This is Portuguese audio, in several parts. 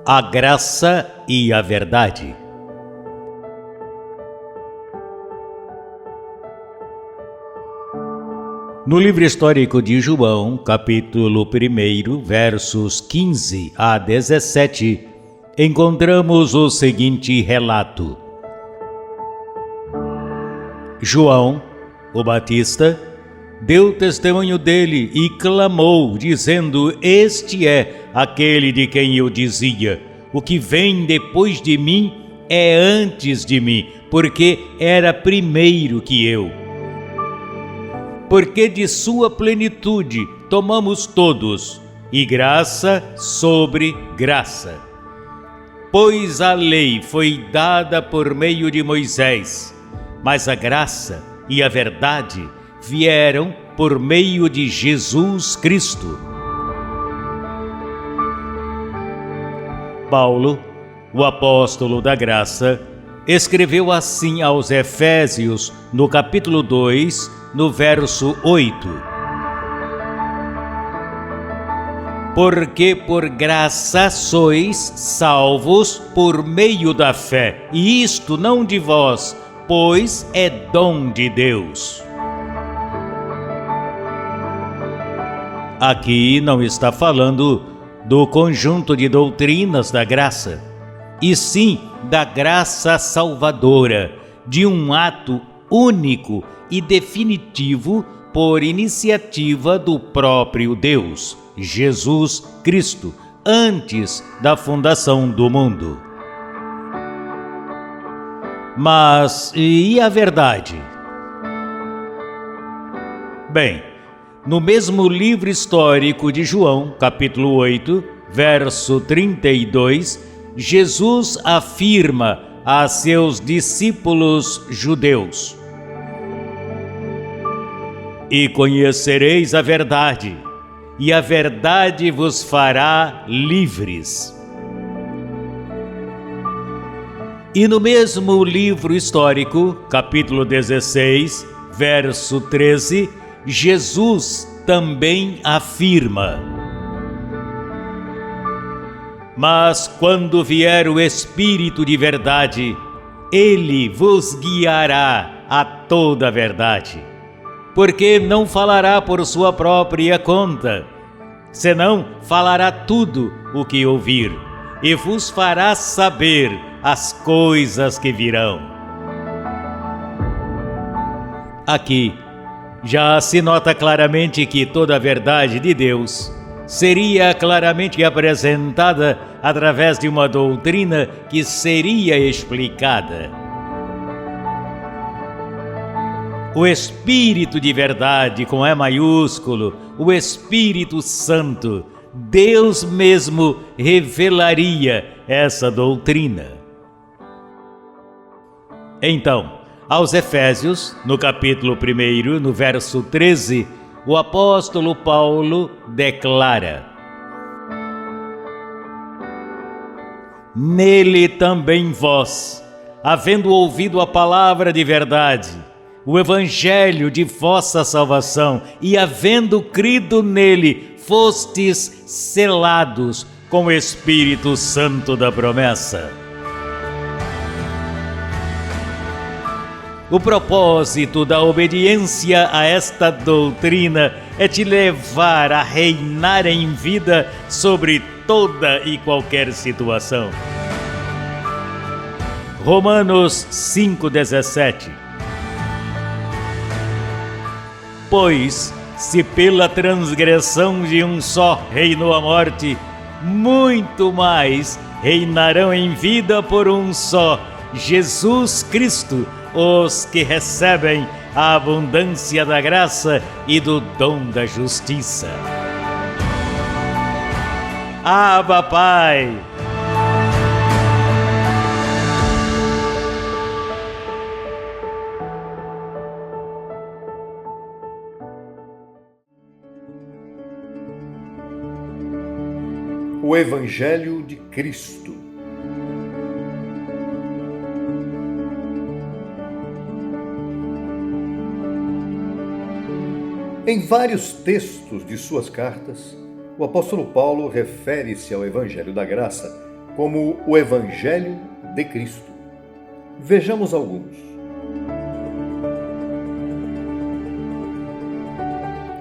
A graça e a verdade. No livro histórico de João, capítulo 1, versos 15 a 17, encontramos o seguinte relato. João, o Batista, deu testemunho dele e clamou, dizendo: Este é aquele de quem eu dizia: o que vem depois de mim é antes de mim, porque era primeiro que eu. Porque de sua plenitude tomamos todos, e graça sobre graça. Pois a lei foi dada por meio de Moisés, mas a graça e a verdade vieram por meio de Jesus Cristo. Paulo, o apóstolo da graça, escreveu assim aos Efésios, no capítulo 2, no verso 8. Porque por graça sois salvos por meio da fé, e isto não de vós, pois é dom de Deus. Aqui não está falando do conjunto de doutrinas da graça, e sim da graça salvadora, de um ato único e definitivo por iniciativa do próprio Deus, Jesus Cristo, antes da fundação do mundo. Mas e a verdade? Bem, no mesmo livro histórico de João, capítulo 8, verso 32, Jesus afirma a seus discípulos judeus: E conhecereis a verdade, e a verdade vos fará livres. E no mesmo livro histórico, capítulo 16, verso 13, Jesus também afirma: Mas quando vier o Espírito de verdade, ele vos guiará a toda a verdade, porque não falará por sua própria conta, senão falará tudo o que ouvir, e vos fará saber as coisas que virão. Aqui já se nota claramente que toda a verdade de Deus seria claramente apresentada através de uma doutrina que seria explicada. O Espírito de verdade, com E maiúsculo, o Espírito Santo, Deus mesmo revelaria essa doutrina. Então, aos Efésios, no capítulo 1, no verso 13, o apóstolo Paulo declara: Nele também vós, havendo ouvido a palavra de verdade, o evangelho de vossa salvação, e havendo crido nele, fostes selados com o Espírito Santo da promessa. O propósito da obediência a esta doutrina é te levar a reinar em vida sobre toda e qualquer situação. Romanos 5,17. Pois, se pela transgressão de um só reinou a morte, muito mais reinarão em vida por um só, Jesus Cristo, os que recebem a abundância da graça e do dom da justiça. Abba, Pai! O Evangelho de Cristo. Em vários textos de suas cartas, o apóstolo Paulo refere-se ao Evangelho da Graça como o Evangelho de Cristo. Vejamos alguns.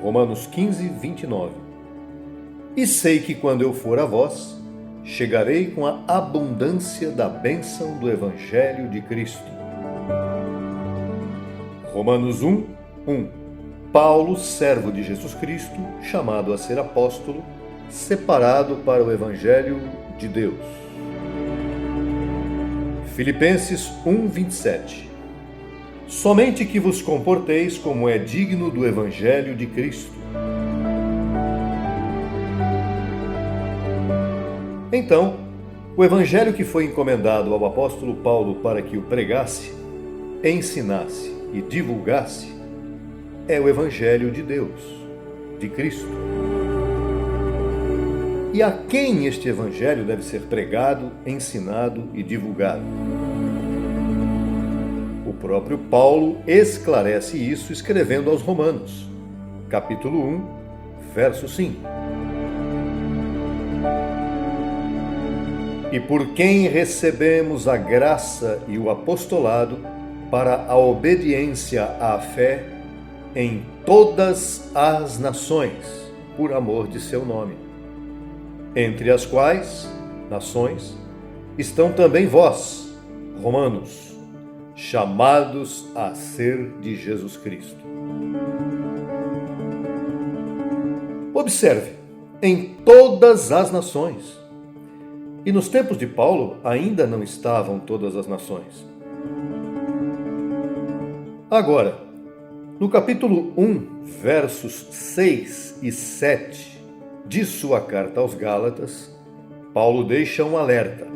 Romanos 15, 29. E sei que quando eu for a vós, chegarei com a abundância da bênção do Evangelho de Cristo. Romanos 1, 1. Paulo, servo de Jesus Cristo, chamado a ser apóstolo, separado para o Evangelho de Deus. Filipenses 1, 27. Somente que vos comporteis como é digno do Evangelho de Cristo. Então, o Evangelho que foi encomendado ao apóstolo Paulo para que o pregasse, ensinasse e divulgasse, é o Evangelho de Deus, de Cristo. E a quem este Evangelho deve ser pregado, ensinado e divulgado? O próprio Paulo esclarece isso escrevendo aos Romanos, capítulo 1, verso 5. E por quem recebemos a graça e o apostolado para a obediência à fé em todas as nações, por amor de seu nome. Entre as quais, nações, estão também vós, romanos, chamados a ser de Jesus Cristo. Observe, em todas as nações. E nos tempos de Paulo ainda não estavam todas as nações. Agora, no capítulo 1, versos 6 e 7 de sua carta aos Gálatas, Paulo deixa um alerta.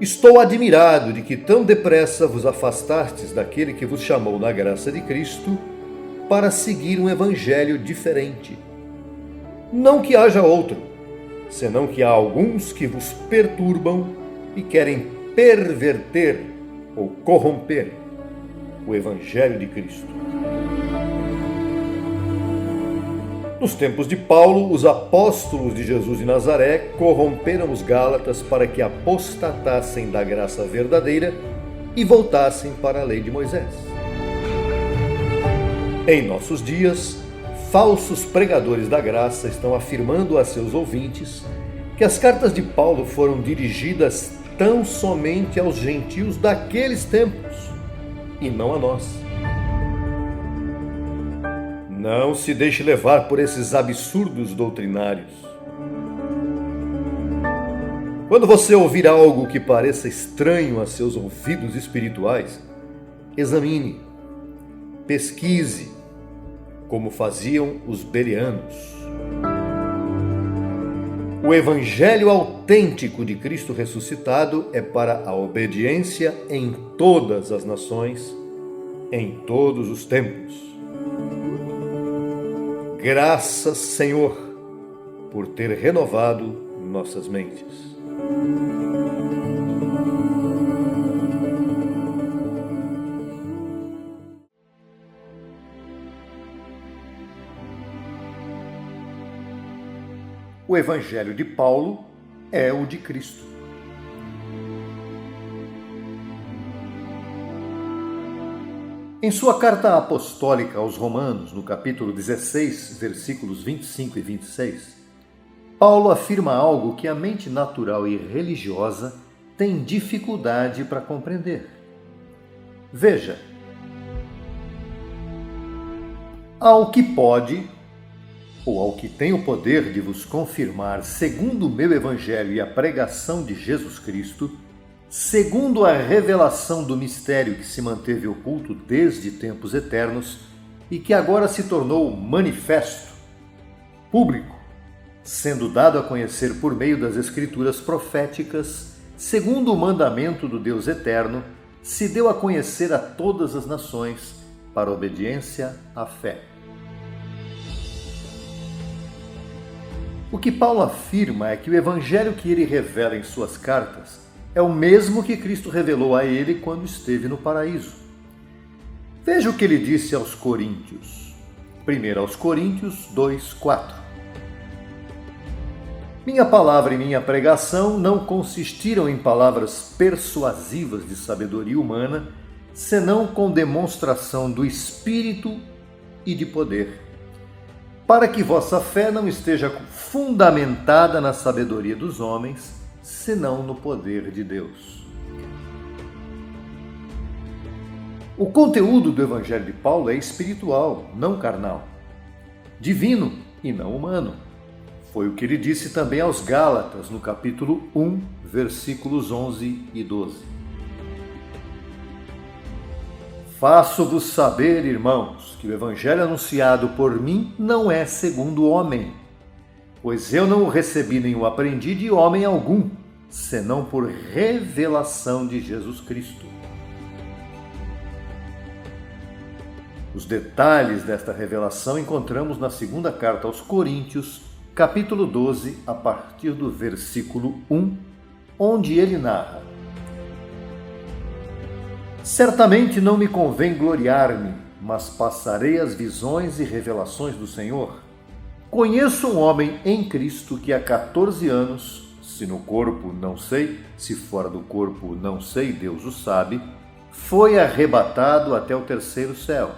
Estou admirado de que tão depressa vos afastastes daquele que vos chamou na graça de Cristo para seguir um evangelho diferente. Não que haja outro, senão que há alguns que vos perturbam e querem perverter ou corromper o evangelho de Cristo. Nos tempos de Paulo, os apóstolos de Jesus de Nazaré corromperam os Gálatas para que apostatassem da graça verdadeira e voltassem para a lei de Moisés. Em nossos dias, falsos pregadores da graça estão afirmando a seus ouvintes que as cartas de Paulo foram dirigidas tão somente aos gentios daqueles tempos e não a nós. Não se deixe levar por esses absurdos doutrinários. Quando você ouvir algo que pareça estranho a seus ouvidos espirituais, examine, pesquise, como faziam os bereanos. O evangelho autêntico de Cristo ressuscitado é para a obediência em todas as nações, em todos os tempos. Graças, Senhor, por ter renovado nossas mentes. O Evangelho de Paulo é o de Cristo. Em sua carta apostólica aos Romanos, no capítulo 16, versículos 25 e 26, Paulo afirma algo que a mente natural e religiosa tem dificuldade para compreender. Veja: ao que pode, ou ao que tem o poder de vos confirmar, segundo o meu evangelho e a pregação de Jesus Cristo, segundo a revelação do mistério que se manteve oculto desde tempos eternos e que agora se tornou manifesto, público, sendo dado a conhecer por meio das escrituras proféticas, segundo o mandamento do Deus eterno, se deu a conhecer a todas as nações para obediência à fé. O que Paulo afirma é que o evangelho que ele revela em suas cartas é o mesmo que Cristo revelou a ele quando esteve no paraíso. Veja o que ele disse aos Coríntios. 1 aos Coríntios 2:4. Minha palavra e minha pregação não consistiram em palavras persuasivas de sabedoria humana, senão com demonstração do Espírito e de poder, para que vossa fé não esteja fundamentada na sabedoria dos homens, senão no poder de Deus. O conteúdo do Evangelho de Paulo é espiritual, não carnal, divino e não humano. Foi o que ele disse também aos Gálatas, no capítulo 1, versículos 11 e 12. Faço-vos saber, irmãos, que o evangelho anunciado por mim não é segundo o homem, pois eu não o recebi nem o aprendi de homem algum, senão por revelação de Jesus Cristo. Os detalhes desta revelação encontramos na segunda carta aos Coríntios, capítulo 12, a partir do versículo 1, onde ele narra: Certamente não me convém gloriar-me, mas passarei as visões e revelações do Senhor. Conheço um homem em Cristo que há 14 anos, se no corpo não sei, se fora do corpo não sei, Deus o sabe, foi arrebatado até o terceiro céu.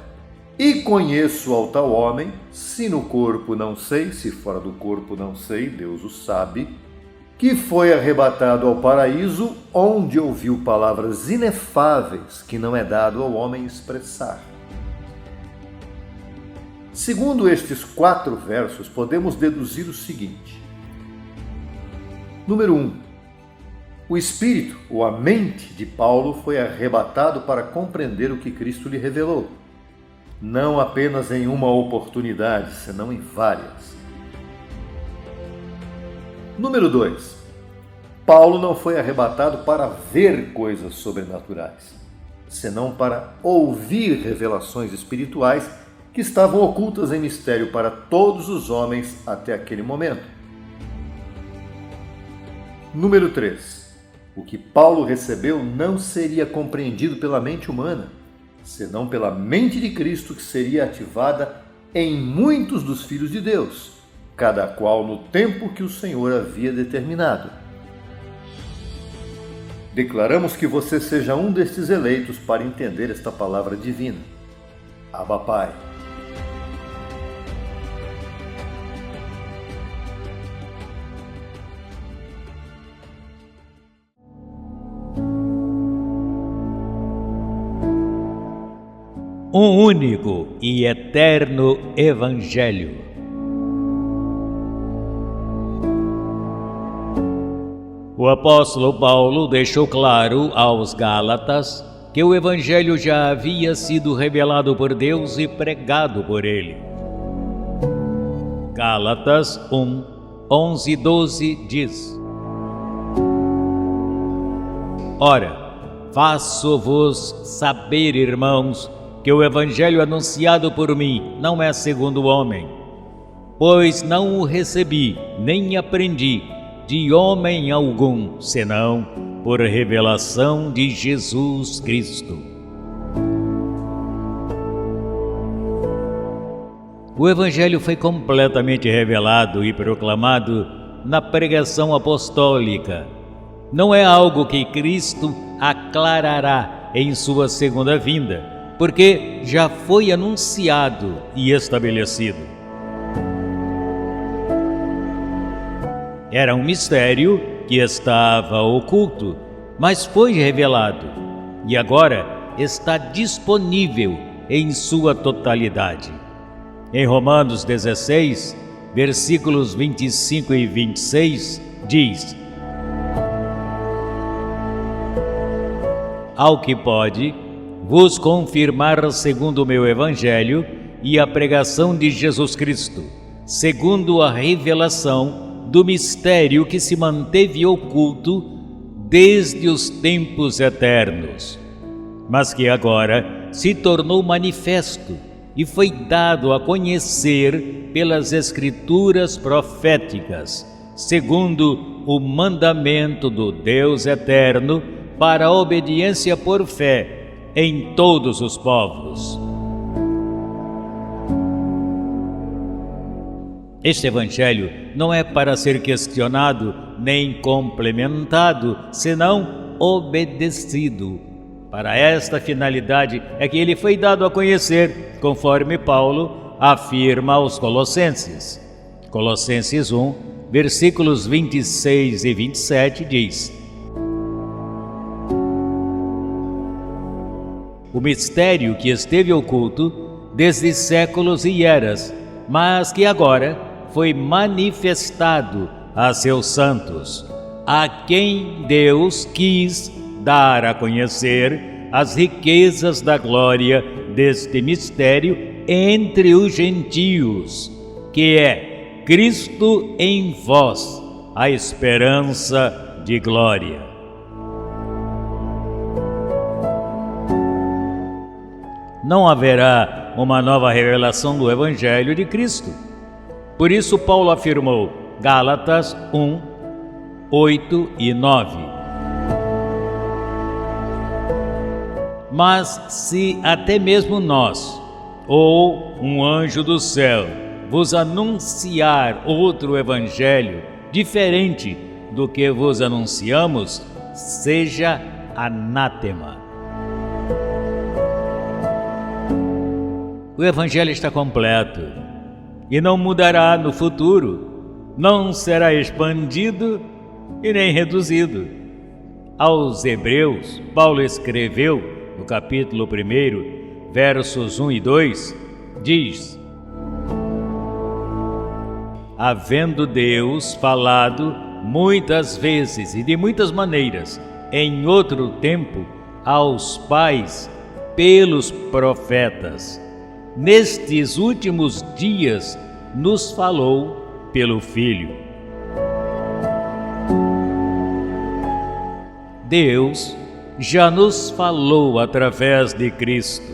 E conheço ao tal homem, se no corpo não sei, se fora do corpo não sei, Deus o sabe, que foi arrebatado ao paraíso, onde ouviu palavras inefáveis que não é dado ao homem expressar. Segundo estes 4 versos, podemos deduzir o seguinte. Número 1. O espírito, ou a mente de Paulo foi arrebatado para compreender o que Cristo lhe revelou. Não apenas em uma oportunidade, senão em várias. Número 2. Paulo não foi arrebatado para ver coisas sobrenaturais, senão para ouvir revelações espirituais que estavam ocultas em mistério para todos os homens até aquele momento. Número 3. O que Paulo recebeu não seria compreendido pela mente humana, senão pela mente de Cristo, que seria ativada em muitos dos filhos de Deus, cada qual no tempo que o Senhor havia determinado. Declaramos que você seja um destes eleitos para entender esta palavra divina. Abba, Pai. Um único e eterno Evangelho. O apóstolo Paulo deixou claro aos Gálatas que o Evangelho já havia sido revelado por Deus e pregado por ele. Gálatas 1, 11 e 12 diz: Ora, faço-vos saber, irmãos, que o Evangelho anunciado por mim não é segundo o homem, pois não o recebi, nem aprendi de homem algum, senão por revelação de Jesus Cristo. O Evangelho foi completamente revelado e proclamado na pregação apostólica. Não é algo que Cristo aclarará em sua segunda vinda, porque já foi anunciado e estabelecido. Era um mistério que estava oculto, mas foi revelado e agora está disponível em sua totalidade. Em Romanos 16, versículos 25 e 26, diz: Ao que pode vos confirmar segundo o meu Evangelho e a pregação de Jesus Cristo, segundo a revelação do mistério que se manteve oculto desde os tempos eternos, mas que agora se tornou manifesto e foi dado a conhecer pelas Escrituras proféticas, segundo o mandamento do Deus eterno, para a obediência por fé em todos os povos. Este Evangelho não é para ser questionado nem complementado, senão obedecido. Para esta finalidade é que ele foi dado a conhecer, conforme Paulo afirma aos Colossenses. Colossenses 1, versículos 26 e 27 diz: o mistério que esteve oculto desde séculos e eras, mas que agora foi manifestado a seus santos, a quem Deus quis dar a conhecer as riquezas da glória deste mistério entre os gentios, que é Cristo em vós, a esperança de glória. Não haverá uma nova revelação do Evangelho de Cristo. Por isso Paulo afirmou, Gálatas 1, 8 e 9. Mas se até mesmo nós, ou um anjo do céu, vos anunciar outro evangelho diferente do que vos anunciamos, seja anátema. O evangelho está completo e não mudará no futuro, não será expandido e nem reduzido. Aos Hebreus, Paulo escreveu no capítulo 1, versos 1 e 2, diz: havendo Deus falado muitas vezes e de muitas maneiras, em outro tempo, aos pais pelos profetas, nestes últimos dias nos falou pelo Filho. Deus já nos falou através de Cristo.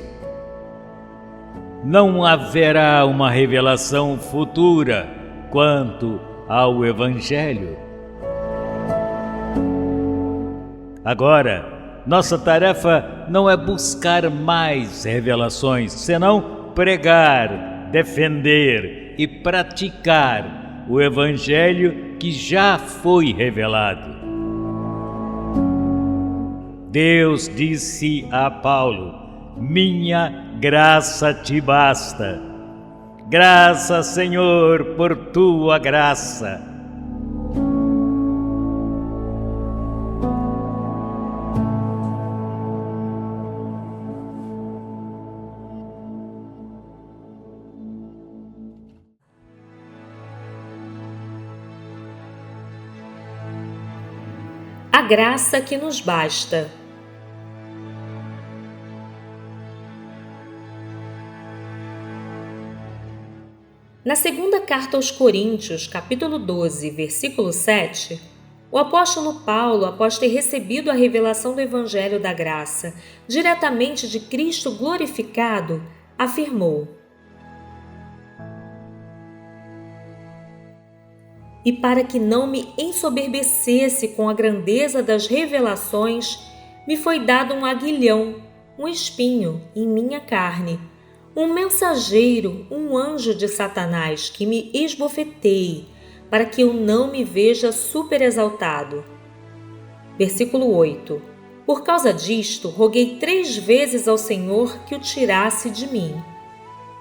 Não haverá uma revelação futura quanto ao Evangelho. Agora, nossa tarefa não é buscar mais revelações, senão pregar, defender e praticar o Evangelho que já foi revelado. Deus disse a Paulo: minha graça te basta. Graças, Senhor, por tua graça. A graça que nos basta. Na segunda carta aos Coríntios, capítulo 12, versículo 7, o apóstolo Paulo, após ter recebido a revelação do Evangelho da Graça diretamente de Cristo glorificado, afirmou: e para que não me ensoberbecesse com a grandeza das revelações, me foi dado um aguilhão, um espinho em minha carne, um mensageiro, um anjo de Satanás, que me esbofeteie, para que eu não me veja superexaltado. Versículo 8. Por causa disto, roguei 3 vezes ao Senhor que o tirasse de mim.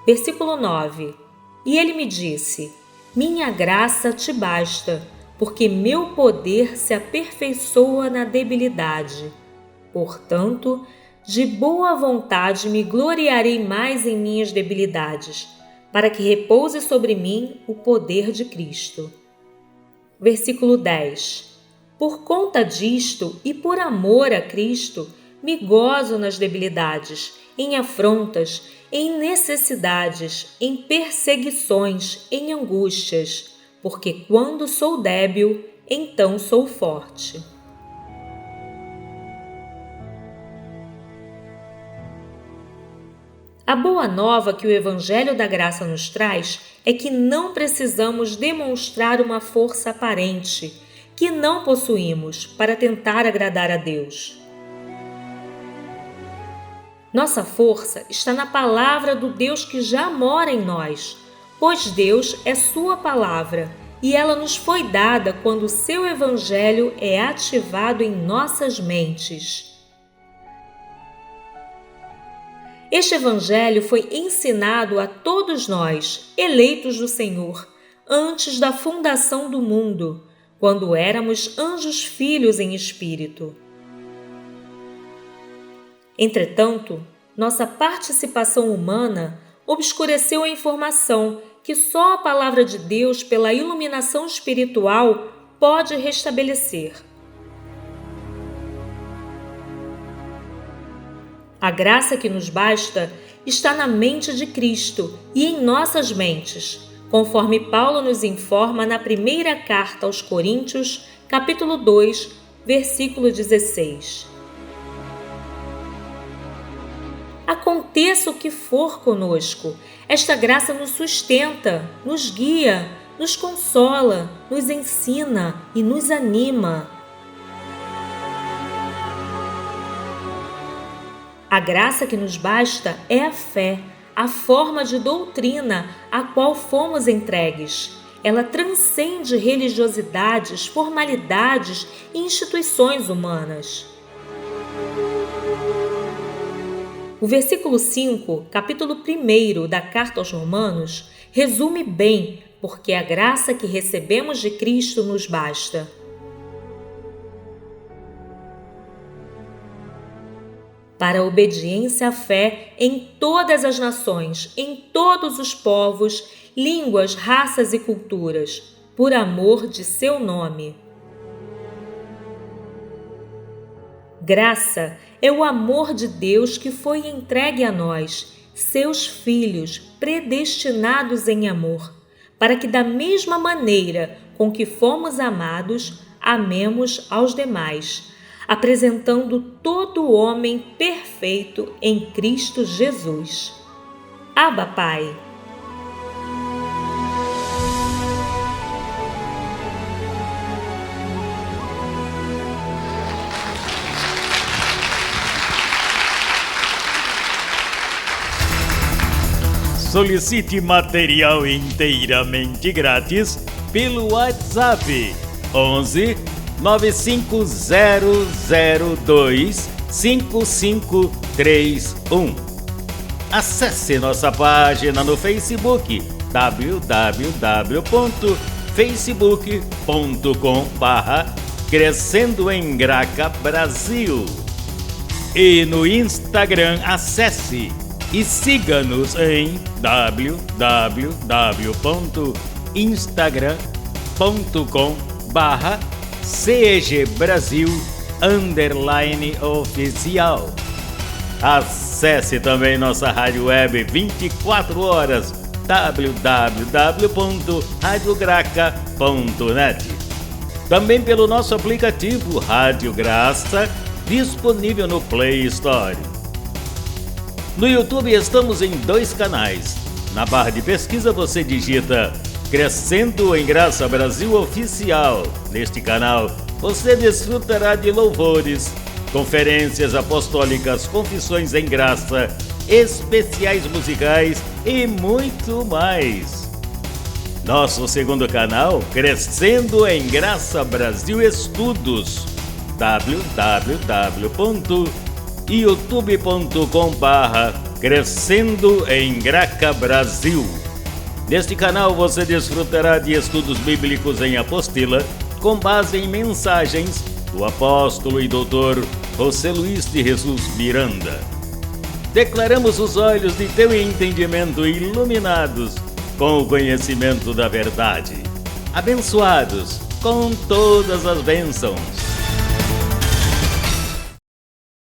Versículo 9. E ele me disse: minha graça te basta, porque meu poder se aperfeiçoa na debilidade. Portanto, de boa vontade me gloriarei mais em minhas debilidades, para que repouse sobre mim o poder de Cristo. Versículo 10. Por conta disto e por amor a Cristo, me gozo nas debilidades, em afrontas, em necessidades, em perseguições, em angústias, porque quando sou débil, então sou forte. A boa nova que o Evangelho da Graça nos traz é que não precisamos demonstrar uma força aparente, que não possuímos, para tentar agradar a Deus. Nossa força está na palavra do Deus que já mora em nós, pois Deus é sua palavra e ela nos foi dada quando o seu Evangelho é ativado em nossas mentes. Este Evangelho foi ensinado a todos nós, eleitos do Senhor, antes da fundação do mundo, quando éramos anjos filhos em espírito. Entretanto, nossa participação humana obscureceu a informação que só a palavra de Deus, pela iluminação espiritual, pode restabelecer. A graça que nos basta está na mente de Cristo e em nossas mentes, conforme Paulo nos informa na primeira carta aos Coríntios, capítulo 2, versículo 16. Aconteça o que for conosco, esta graça nos sustenta, nos guia, nos consola, nos ensina e nos anima. A graça que nos basta é a fé, a forma de doutrina a qual fomos entregues. Ela transcende religiosidades, formalidades e instituições humanas. O versículo 5, capítulo 1 da Carta aos Romanos, resume bem porque a graça que recebemos de Cristo nos basta. Para a obediência à fé em todas as nações, em todos os povos, línguas, raças e culturas, por amor de seu nome. Graça é o amor de Deus que foi entregue a nós, seus filhos, predestinados em amor, para que da mesma maneira com que fomos amados, amemos aos demais, apresentando todo homem perfeito em Cristo Jesus. Abba, Pai. Solicite material inteiramente grátis pelo WhatsApp 11 95002 5531. Acesse nossa página no Facebook www.facebook.com/Crescendo em Graca Brasil e no Instagram acesse e siga-nos em www.instagram.com/CEGBrasil_oficial. Acesse também nossa rádio web 24 horas www.radiograca.net. Também pelo nosso aplicativo Rádio Graça, disponível no Play Store. No YouTube estamos em 2 canais. Na barra de pesquisa você digita Crescendo em Graça Brasil Oficial. Neste canal você desfrutará de louvores, conferências apostólicas, confissões em graça, especiais musicais e muito mais. Nosso segundo canal, Crescendo em Graça Brasil Estudos, www.youtube.com/Crescendo em Graca Brasil. Neste canal você desfrutará de estudos bíblicos em apostila, com base em mensagens do apóstolo e doutor José Luiz de Jesus Miranda. Declaramos os olhos de teu entendimento iluminados com o conhecimento da verdade, abençoados com todas as bênçãos.